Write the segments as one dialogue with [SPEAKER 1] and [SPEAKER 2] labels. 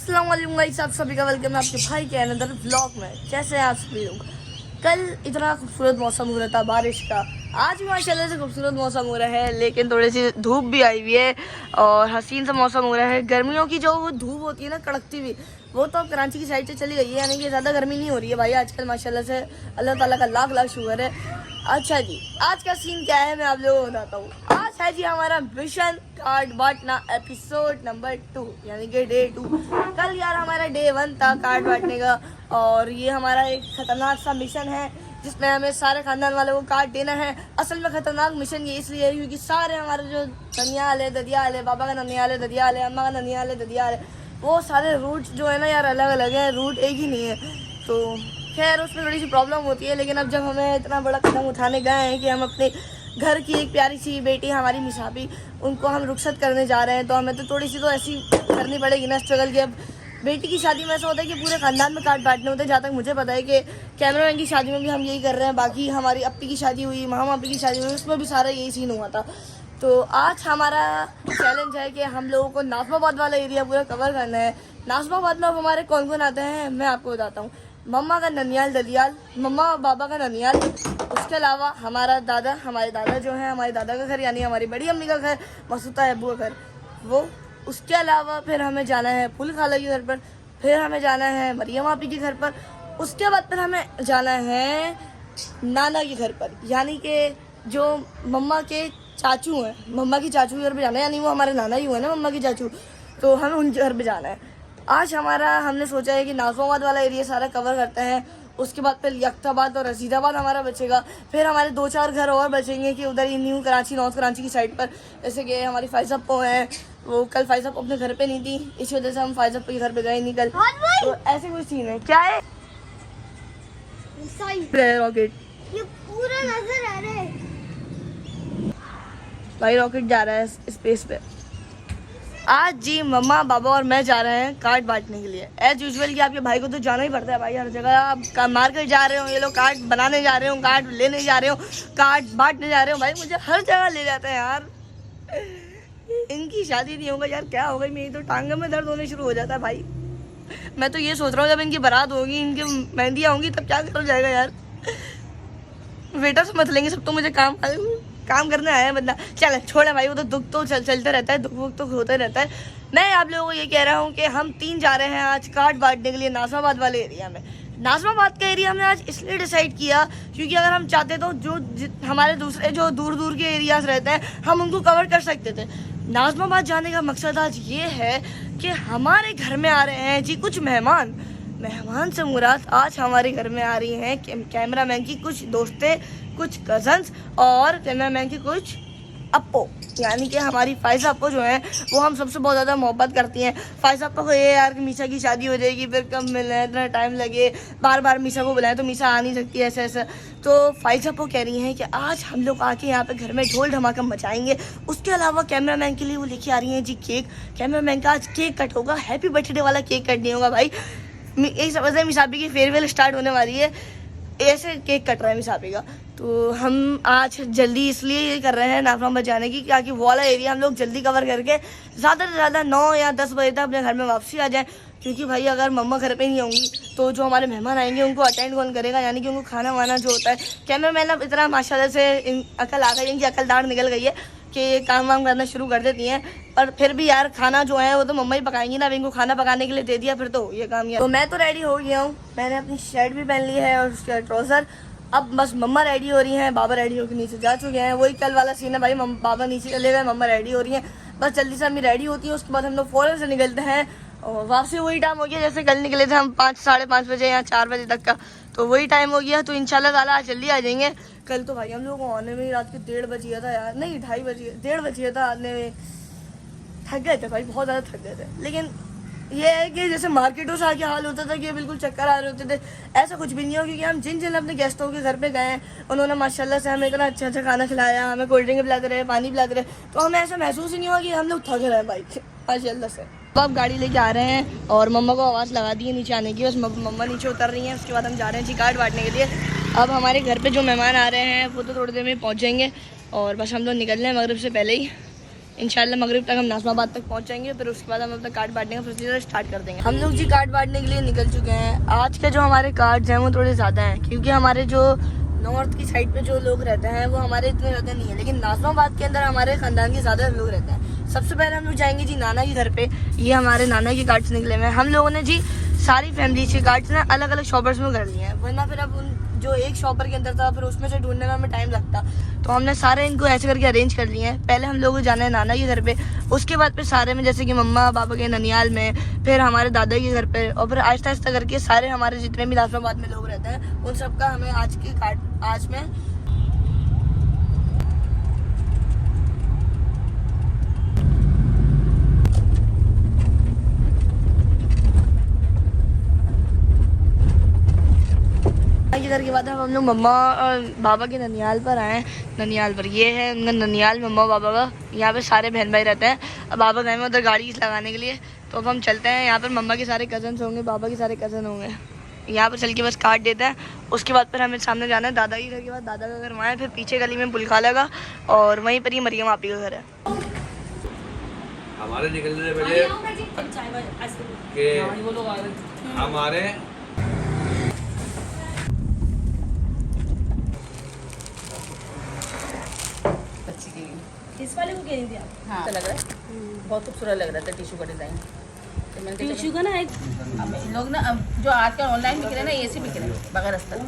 [SPEAKER 1] अस्सलाम वालेकुम गाइस, आप सभी का वेलकम है आपके भाई के अनदर व्लॉग में। कैसे हैं आप सभी लोग। कल इतना खूबसूरत मौसम हो रहा था बारिश का, आज भी माशाल्लाह से खूबसूरत मौसम हो रहा है, लेकिन थोड़ी सी धूप भी आई हुई है और हसीन सा मौसम हो रहा है। गर्मियों की जो वो धूप होती है ना कड़कती हुई, वो तो अब कराची की साइड से चली गई है, यानी कि ज़्यादा गर्मी नहीं हो रही है भाई आजकल माशाल्लाह से। अल्लाह ताला का लाख लाख शुक्र है। अच्छा जी, आज का सीन क्या है मैं आप लोगों को बताता हूँ। आज है जी हमारा मिशन कार्ड बांटना एपिसोड नंबर 2, यानी कि डे 2। कल यार हमारा डे 1 था कार्ड बांटने का, और ये हमारा एक खतरनाक सा मिशन है जिसमें हमें सारे खानदान वालों को कार्ड देना है। असल में खतरनाक मिशन ये इसलिए है क्योंकि सारे हमारे जो ननियाल है, ददियाल है, बाबा का ननियाल है, ददियाल है, अम्मा का ननियाल है, ददियाल है, वो सारे रूट जो है ना यार अलग अलग है, रूट एक ही नहीं है। तो खैर उसमें थोड़ी सी प्रॉब्लम होती है, लेकिन अब जब हमें इतना बड़ा कदम उठाने गए हैं कि हम अपने घर की एक प्यारी सी बेटी हमारी मिसाबी उनको हम रुखसत करने जा रहे हैं, तो हमें तो थोड़ी सी तो ऐसी करनी पड़ेगी ना स्ट्रगल। कि अब बेटी की शादी में ऐसा होता है कि पूरे खानदान में कार्ड बांटने होते हैं। जहाँ तक मुझे पता है कि कैमरामैन की शादी में भी हम यही कर रहे हैं, बाकी हमारी अपी की शादी हुई, मामा अपी की शादी हुई, उसमें भी सारा यही सीन हुआ था। तो आज हमारा चैलेंज है कि हम लोगों को नाज़माबाद वाला एरिया पूरा कवर करना है। नाज़माबाद में अब हमारे कौन कौन आते हैं मैं आपको बताता हूँ। मम्मा का ननियाल ददियाल, मम्मा बाबा का ननियाल, उसके अलावा हमारे दादा जो है, हमारे दादा का घर यानी हमारी बड़ी अम्मी का घर, मसूता अब्बू का घर, वो। उसके अलावा फिर हमें जाना है फूल खाला के घर पर, फिर हमें जाना है मरियम आपी के घर पर, उसके बाद फिर हमें जाना है नाना के घर पर, यानी कि जो मम्मा के चाचू हैं, मम्मा की चाचू के घर पर जाना है, यानी वो हमारे नाना ही हुए ना मम्मा की चाचू, तो हमें उनके घर पर जाना है। आज हमने सोचा है कि नाज़माबाद वाला एरिया सारा कवर करते हैं, उसके बाद फिर यख्ताबाद और रशीदाबाद हमारा बचेगा, फिर हमारे 2-4 घर और बचेंगे कि उधर ही न्यू कराची, नॉर्थ कराची की साइड पर, जैसे कि हमारी फाइज़अप्पो हैं, वो कल फाइज़अप्पो अपने घर पे नहीं थी, इस वजह से हम फाइज़अप्पो के घर पे गए नहीं कल। तो ऐसे कुछ सीन है। क्या है रॉकेट,
[SPEAKER 2] ये पूरा नजर आ रहा है
[SPEAKER 1] भाई, रॉकेट जा रहा है स्पेस पे। आज जी मम्मा बाबा और मैं जा रहे हैं कार्ड बांटने के लिए। एज यूजुअल कि आपके भाई को तो जाना ही पड़ता है भाई, हर जगह आप मार्केट जा रहे हो, ये लोग कार्ड बनाने जा रहे हो, कार्ड लेने जा रहे हो, कार्ड बांटने जा रहे हो, भाई मुझे हर जगह ले जाते हैं यार। इनकी शादी नहीं होगा यार, क्या होगा, मेरी तो टांगों में दर्द होने शुरू हो जाता है भाई। मैं तो ये सोच रहा हूँ जब इनकी बारात होगी, इनकी मेहंदियाँ होंगी, तब क्या कर जाएगा यार। वेटर समझ लेंगे सब, तो मुझे काम करने आया है बंदा। चल छोड़े भाई, वो तो दुख तो चलते रहता है, दुख तो होता रहता है। मैं आप लोगों को ये कह रहा हूँ कि हम 3 जा रहे हैं आज कार्ड बांटने के लिए नाज़माबाद वाले एरिया में। नाज़माबाद का एरिया हमने आज इसलिए डिसाइड किया क्योंकि अगर हम चाहते तो जो हमारे दूसरे जो दूर दूर के एरियाज रहते हैं हम उनको कवर कर सकते थे। नाज़माबाद जाने का मकसद आज ये है कि हमारे घर में आ रहे हैं जी कुछ मेहमान से मुराद आज हमारे घर में आ रही हैं कैमरामैन की कुछ दोस्तें, कुछ कजन्स और कैमरामैन की कुछ अप्पो, यानी कि हमारी फाइज़ा अप्पो जो है वो हम सबसे बहुत ज़्यादा मोहब्बत करती हैं। फाइज़ा अप्पो को ये यार कि मीशा की शादी हो जाएगी, फिर कब मिलना, इतना टाइम लगे, बार बार मीशा को बुलाएं तो मीशा आ नहीं सकती, ऐसा ऐसा। तो फाइज़ा अप्पो कह रही हैं कि आज हम लोग आके यहाँ पे घर में ढोल धमाका मचाएंगे। उसके अलावा कैमरामैन के लिए वो लेके आ रही हैं जी केक। कैमरामैन का आज केक कट होगा, हैप्पी बर्थडे वाला केक कट नहीं होगा भाई। यही समझ रहे मिसाबी की फेयरवेल स्टार्ट होने वाली है, ऐसे केक कट रहा है मिसाबी का। तो हम आज जल्दी इसलिए ये कर रहे हैं नाज़माबाद जाने की, ताकि वो वाला एरिया हम लोग जल्दी कवर करके ज़्यादा से ज़्यादा 9 या 10 बजे तक अपने घर में वापसी आ जाए। क्योंकि भाई अगर मम्मा घर पे नहीं होंगी तो जो हमारे मेहमान आएंगे उनको अटेंड कौन करेगा, यानी कि उनको खाना वाना जो होता है। कैमरामैन अब इतना माशाल्लाह से अकल आ गई, इनकी अकल दाढ़ निकल गई है कि ये काम वाम करना शुरू कर देती हैं। पर फिर भी यार खाना जो है वो तो मम्मा ही पकाएंगी ना, अब इनको खाना पकाने के लिए दे दिया फिर तो ये काम यार। तो मैं तो रेडी हो गया हूँ, मैंने अपनी शर्ट भी पहन ली है और उसके ट्राउज़र। अब बस मम्मा रेडी हो रही हैं, बाबा रेडी होकर नीचे जा चुके हैं। वही कल वाला सीन है भाई, बाबा नीचे चले गए, मम्मा रेडी हो रही हैं। बस जल्दी से अम्मी रेडी होती है, उसके बाद हम लोग फ़ौरन से निकलते हैं और वापसी वही टाइम हो गया जैसे कल निकले थे हम 5 साढ़े 5 बजे या 4 बजे तक का, तो वही टाइम हो गया। तो इंशाल्लाह ताला आज जल्दी आ जाएंगे। कल तो भाई हम लोग को आने में रात के 1:30 बज गया था यार, नहीं 2:30 बजे, 1:30 बज गया था आने में। थक गए थे भाई, बहुत ज़्यादा थक गए थे। लेकिन ये है कि जैसे मार्केटों से आके हाल होता था कि बिल्कुल चक्कर आ रहे होते थे, ऐसा कुछ भी नहीं हो, क्योंकि हम जिन जिन अपने गेस्टों के घर पे गए हैं उन्होंने माशाल्लाह से हमें इतना अच्छा अच्छा खाना खिलाया, हमें कोल्ड ड्रिंक पिलाते रहे, पानी पिलाते रहे, तो हमें ऐसा महसूस ही नहीं हुआ कि हम लोग थक रहे हैं भाई माशाल्लाह से। तो अब गाड़ी लेके आ रहे हैं और मम्मा को आवाज़ लगा दी है नीचे आने की, बस मम्मा नीचे उतर रही हैं। उसके बाद हम जा रहे हैं जी कार्ड बांटने के लिए। अब हमारे घर पे जो मेहमान आ रहे हैं वो तो थोड़ी देर में पहुँच जाएंगे और बस हम लोग निकल रहे हैं मगरिब से पहले ही। इंशाल्लाह मगरिब तक हम नाज़माबाद तक पहुंच जाएंगे। फिर उसके बाद हम अपना कार्ड बांटने का प्रोसीजर स्टार्ट कर देंगे। हम लोग जी कार्ड बांटने के लिए निकल चुके हैं। आज के जो हमारे कार्ड्स हैं वो थोड़े ज़्यादा हैं, क्योंकि हमारे जो नॉर्थ की साइड पे जो लोग रहते हैं वो हमारे इतने ज़्यादा नहीं है, लेकिन नाज़माबाद के अंदर हमारे ख़ानदान के ज़्यादा लोग रहते हैं। सबसे पहले हम लोग जाएंगे जी नाना के घर पे। ये हमारे नाना के कार्ड्स निकले हुए हैं। हम लोगों ने जी सारी फैमिली के कार्ड्स ना अलग अलग शॉपर्स में कर लिए हैं, वरना फिर अब उन जो एक शॉपर के अंदर था फिर उसमें से ढूंढने में हमें टाइम लगता। तो हमने सारे इनको ऐसे करके अरेंज कर लिए हैं। पहले हम लोग को जाना है नाना के घर पे, उसके बाद फिर सारे में जैसे कि मम्मा पापा के ननियाल में, फिर हमारे दादा के घर पे, और फिर आहिस्ता आहिस्ता करके सारे हमारे जितने भी नाज़माबाद में लोग रहते हैं उन सबका हमें आज के कार्ड आज में के घर के बाद हम लोग मम्मा और बाबा के ननियाल पर आए हैं। ननियाल पर ये है उनका ननियाल, मम्मा बाबा का। यहाँ पे सारे बहन भाई रहते हैं। अब बाबा गए में उधर गाड़ी लगाने के लिए, तो अब हम चलते हैं। यहाँ पर मम्मा के सारे कज़न्स होंगे, बाबा के सारे कज़न होंगे। यहाँ पर चल के बस कार्ड देते हैं। उसके बाद फिर हमें सामने जाना है दादा के घर के बाद दादा का घर वहाँ है, फिर पीछे गली में पुल खाला का, और वहीं पर ही मरियम आपी का घर है।
[SPEAKER 3] हमारे निकलने से पहले कि हमारे
[SPEAKER 4] इस वाले को कह रही थी आप? हाँ लग रहा है बहुत खूबसूरत लग रहा था टिशू का डिजाइन। तो मैंने टिशू का ना एक अब इन लोग ना अब जो आजकल ऑनलाइन बिक रहे हैं ना ऐसे बिक रहे हैं बगैर अस्तर।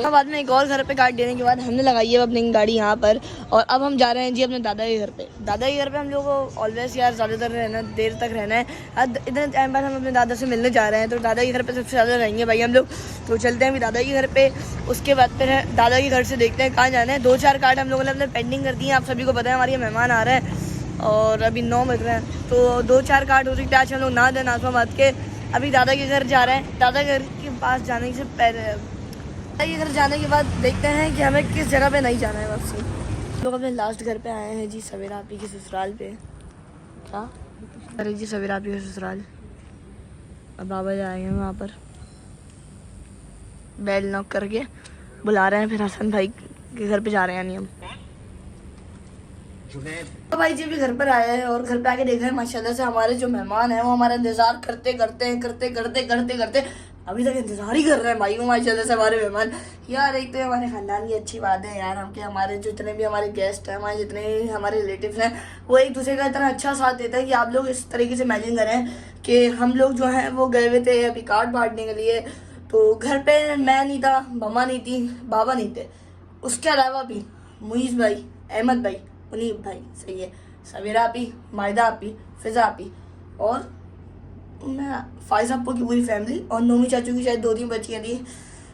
[SPEAKER 1] बाद में एक और घर पे कार्ड देने के बाद हमने लगाई है अपनी गाड़ी यहाँ पर, और अब हम जा रहे हैं जी अपने दादा के घर पे। दादा के घर पे हम लोग को ऑलवेज यार ज़्यादातर रहना, देर तक रहना है। अब इतने टाइम बाद हम अपने दादा से मिलने जा रहे हैं, तो दादा के घर पे सबसे ज़्यादा रहेंगे भाई हम लोग। तो चलते हैं अभी दादा के घर पे। उसके बाद फिर दादा के घर से देखते हैं कहाँ जाना है। 2-4 कार्ड हम लोगों ने अपने पेंडिंग कर दिए हैं। आप सभी को पता है हमारे मेहमान आ रहे हैं और अभी 9 बज रहे हैं, तो 2-4 कार्ड हो सकते हैं आज हम लोग ना दें नाज़माबाद के। अभी दादा के घर जा रहे हैं। दादा घर के पास जाने से पहले ये घर जाने के बाद देखते हैं कि हमें किस जगह पे नहीं जाना है वापसी। लोग अपने लास्ट घर पे आए हैं जी, सवेरा आपी के ससुराल पे। क्या अरे जी सवेरा आपी के ससुराल। अब बाबा जाएंगे वहाँ पर, बेल नॉक करके बुला रहे हैं। फिर हसन भाई के घर पे जा रहे हैं यानी हम। तो भाई जी भी घर पर आए हैं और घर पे आके देखा है माशाल्लाह से हमारे जो मेहमान हैं वो हमारा इंतजार करते अभी तक इंतजार ही कर रहे हैं भाई वो माशाल्लाह से हमारे मेहमान। यार एक तो हमारे ख़ानदान की अच्छी बात है यार, हम के हमारे जितने भी हमारे गेस्ट हैं, हमारे जितने हमारे रिलेटिव्स हैं, वो एक दूसरे का इतना अच्छा साथ देता है कि आप लोग इस तरीके से इमेजिन करें कि हम लोग जो हैं वो गए हुए थे अभी कार्ड बांटने के लिए। तो घर पे मैं नहीं था, मम्मा नहीं थी, बाबा नहीं थे, उसके अलावा भी मुईज़ भाई, अहमद भाई, मुनीब भाई, सही है, सवेरा आपी, मायदा आपी, फिज़ा आपी, और मैं फाइज आपको की पूरी फैमिली, और नोमी चाचू की शायद 2-3 बच्चियाँ थी।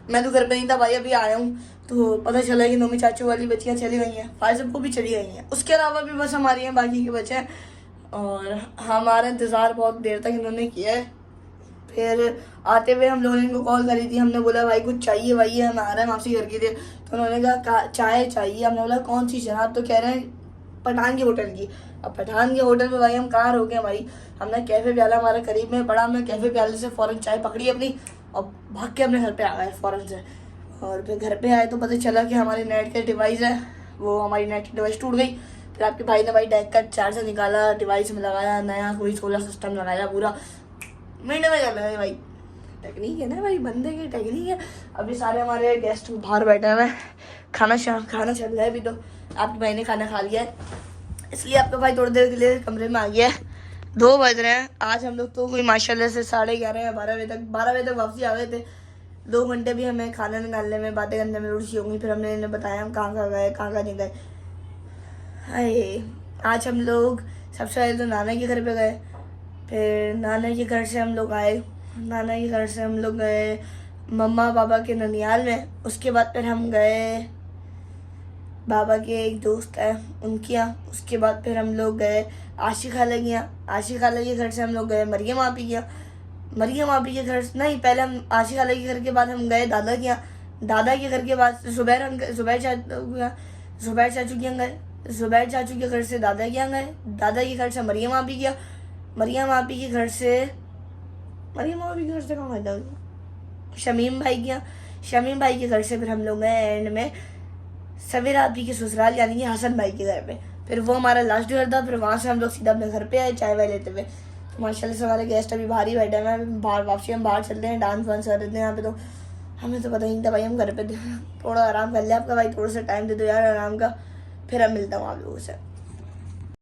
[SPEAKER 1] मैं तो घर पे नहीं था भाई, अभी आया हूँ तो पता चला कि नोमी चाचू वाली बच्चियाँ चली गई हैं, फाइज आपको भी चली गई हैं। उसके अलावा भी बस हमारी हैं बाकी के बच्चे हैं, और हमारा इंतज़ार बहुत देर तक इन्होंने किया है। फिर आते हुए हम लोगों ने इनको कॉल करी थी, हमने बोला भाई कुछ चाहिए भाई, हम आ रहे हैं आपसे घर के लिए। तो उन्होंने कहा चाय चाहिए। हमने बोला कौन सी जनाब? तो कह रहे हैं पठान के होटल की। अब पठान के होटल में भाई हम कहाँ रुके भाई, हमने कैफ़े प्याला हमारे करीब में पड़ा, हमने कैफ़े प्याले से फ़ौरन चाय पकड़ी अपनी और भाग के अपने घर पे आ गए फ़ौरन से। और फिर घर पे आए तो पता चला कि हमारी नेट के डिवाइस है वो हमारी नेट की डिवाइस टूट गई। फिर आपके भाई ने भाई डेक का चार्जर निकाला, डिवाइस में लगाया, नया कोई सोलर सिस्टम लगाया, पूरा मिनट में कर लगा भाई। टेक्निक है ना भाई, बंदे की टेक्निक है। अभी सारे हमारे गेस्ट बाहर बैठे हुए हैं, खाना चल रहा है। अभी तो आपके भाई ने खाना खा लिया है, इसलिए आपका भाई थोड़ी देर के लिए कमरे में आ गया है। 2 बज रहे हैं। आज हम लोग तो कोई माशाल्लाह से 11:30 या 12 बजे तक वापसी आ गए थे। 2 घंटे भी हमें खाना निकालने में, बातें करने में रुचि होंगी। फिर हमने इन्हें बताया हम कहाँ गए, कहाँ नहीं गए। अरे आज हम लोग सबसे पहले तो नाना के घर पे गए, फिर नाना के घर से हम लोग आए, नाना के घर से हम लोग गए मम्मा पापा के ननियाल में। उसके बाद फिर हम गए बाबा के एक दोस्त है उनके यहाँ। उसके बाद फिर हम लोग गए आशिक खाला के यहाँ। आशिक खाला के घर से हम लोग गए मरियम आपी के यहाँ। मरियम आपी के घर से नहीं, पहले हम आशिक खाला के घर के बाद हम गए दादा के यहाँ। दादा के घर के बाद जुबैर चाचू के यहाँ गए। जुबैर चाचू के घर से दादा के यहाँ गए। दादा के घर से मरियम आपी के यहाँ। मरियम आपी के घर से कहाँ गए? शमीम भाई के यहाँ। शमीम भाई के घर से फिर हम लोग गए एंड में सवेरा आपी के ससुराल यानी कि हसन भाई के घर पे। फिर वो हमारा लास्ट डिनर था। फिर वहाँ से हम लोग सीधा अपने घर पे आए चाय वाय लेते हुए। तो माशाल्लाह से हमारे गेस्ट अभी बाहर ही बैठे हैं। बाहर वापसी हम बाहर चलते हैं, डांस वांस कर रहे थे यहाँ पे। तो हमें तो पता ही नहीं था भाई, हम घर पे थोड़ा आराम कर लिया। आपका भाई थोड़ा सा टाइम दे दो यार आराम का, फिर अब मिलता हूँ आप लोगों से।